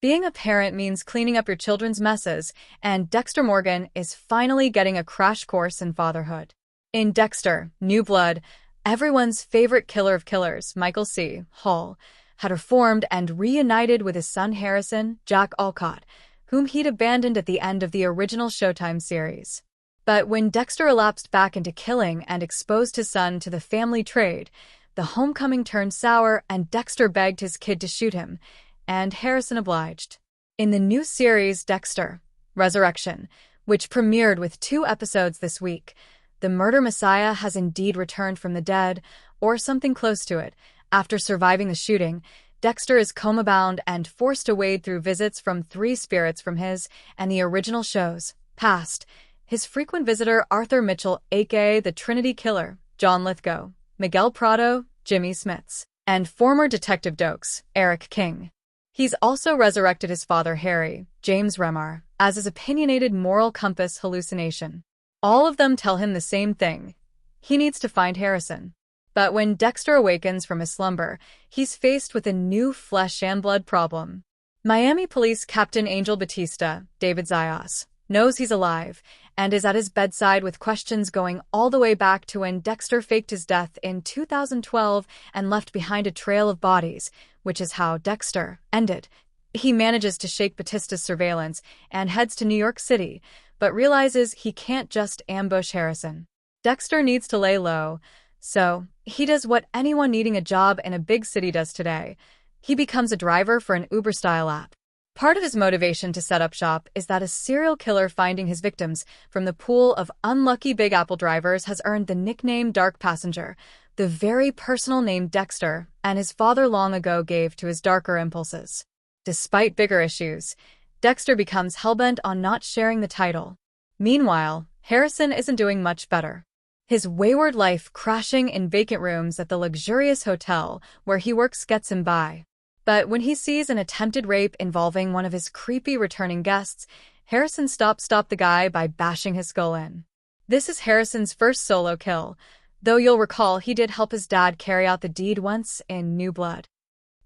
Being a parent means cleaning up your children's messes, and Dexter Morgan is finally getting a crash course in fatherhood. In Dexter, New Blood, everyone's favorite killer of killers, Michael C. Hall, had reformed and reunited with his son Harrison, Jack Alcott, whom he'd abandoned at the end of the original Showtime series. But when Dexter relapsed back into killing and exposed his son to the family trade, the homecoming turned sour and Dexter begged his kid to shoot him, and Harrison obliged. In the new series Dexter, Resurrection, which premiered with 2 episodes this week, the murder messiah has indeed returned from the dead, or something close to it. After surviving the shooting, Dexter is coma-bound and forced to wade through visits from 3 spirits from his and the original show's past. His frequent visitor Arthur Mitchell, aka the Trinity Killer, John Lithgow, Miguel Prado, Jimmy Smits, and former Detective Dokes, Eric King. He's also resurrected his father Harry, James Remar, as his opinionated moral compass hallucination. All of them tell him the same thing. He needs to find Harrison. But when Dexter awakens from his slumber, he's faced with a new flesh and blood problem. Miami Police Captain Angel Batista, David Zayas, knows he's alive and is at his bedside with questions going all the way back to when Dexter faked his death in 2012 and left behind a trail of bodies, which is how Dexter ended. He manages to shake Batista's surveillance and heads to New York City, but realizes he can't just ambush Harrison. Dexter needs to lay low, so he does what anyone needing a job in a big city does today. He becomes a driver for an Uber-style app. Part of his motivation to set up shop is that a serial killer finding his victims from the pool of unlucky Big Apple drivers has earned the nickname Dark Passenger, the very personal name Dexter and his father long ago gave to his darker impulses. Despite bigger issues, Dexter becomes hellbent on not sharing the title. Meanwhile, Harrison isn't doing much better. His wayward life crashing in vacant rooms at the luxurious hotel where he works gets him by. But when he sees an attempted rape involving one of his creepy returning guests, Harrison stops the guy by bashing his skull in. This is Harrison's first solo kill, though you'll recall he did help his dad carry out the deed once in New Blood.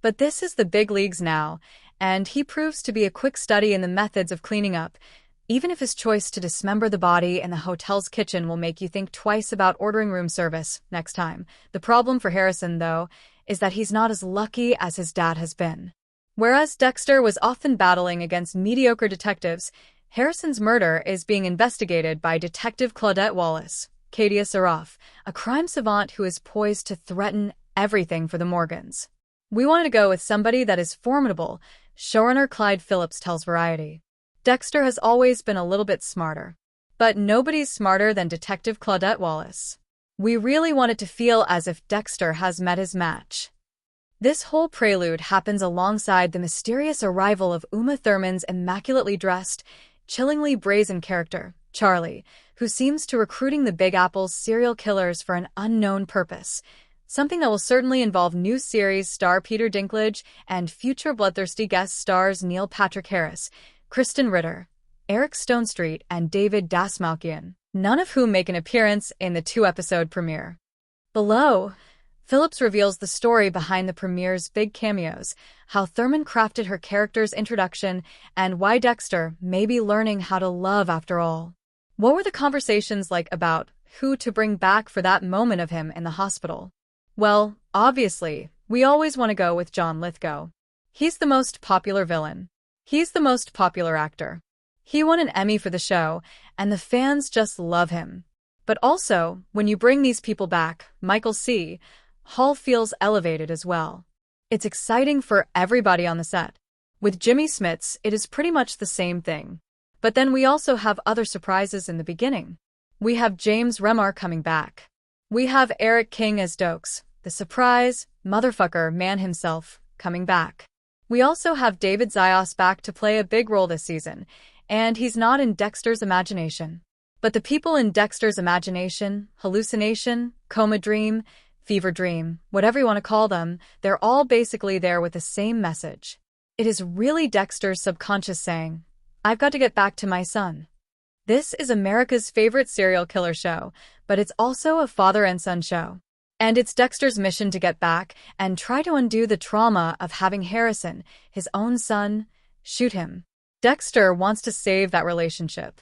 But this is the big leagues now, and he proves to be a quick study in the methods of cleaning up, even if his choice to dismember the body in the hotel's kitchen will make you think twice about ordering room service next time. The problem for Harrison, though, is that he's not as lucky as his dad has been. Whereas Dexter was often battling against mediocre detectives, Harrison's murder is being investigated by Detective Claudette Wallace, Katia Saroff, a crime savant who is poised to threaten everything for the Morgans. We wanted to go with somebody that is formidable, showrunner Clyde Phillips tells Variety. Dexter has always been a little bit smarter. But nobody's smarter than Detective Claudette Wallace. We really wanted to feel as if Dexter has met his match. This whole prelude happens alongside the mysterious arrival of Uma Thurman's immaculately dressed, chillingly brazen character, Charlie, who seems to recruiting the Big Apple's serial killers for an unknown purpose, something that will certainly involve new series star Peter Dinklage and future bloodthirsty guest stars Neil Patrick Harris, Kristen Ritter, Eric Stonestreet, and David Dastmalchian, none of whom make an appearance in the 2-episode premiere. Below, Phillips reveals the story behind the premiere's big cameos, how Thurman crafted her character's introduction, and why Dexter may be learning how to love after all. What were the conversations like about who to bring back for that moment of him in the hospital? Well, obviously, we always want to go with John Lithgow. He's the most popular villain. He's the most popular actor. He won an Emmy for the show, and the fans just love him. But also, when you bring these people back, Michael C. Hall feels elevated as well. It's exciting for everybody on the set. With Jimmy Smits, it is pretty much the same thing. But then we also have other surprises in the beginning. We have James Remar coming back. We have Eric King as Dokes, the surprise, motherfucker man himself, coming back. We also have David Zayas back to play a big role this season, and he's not in Dexter's imagination. But the people in Dexter's imagination, hallucination, coma dream, fever dream, whatever you want to call them, they're all basically there with the same message. It is really Dexter's subconscious saying, I've got to get back to my son. This is America's favorite serial killer show, but it's also a father and son show. And it's Dexter's mission to get back and try to undo the trauma of having Harrison, his own son, shoot him. Dexter wants to save that relationship.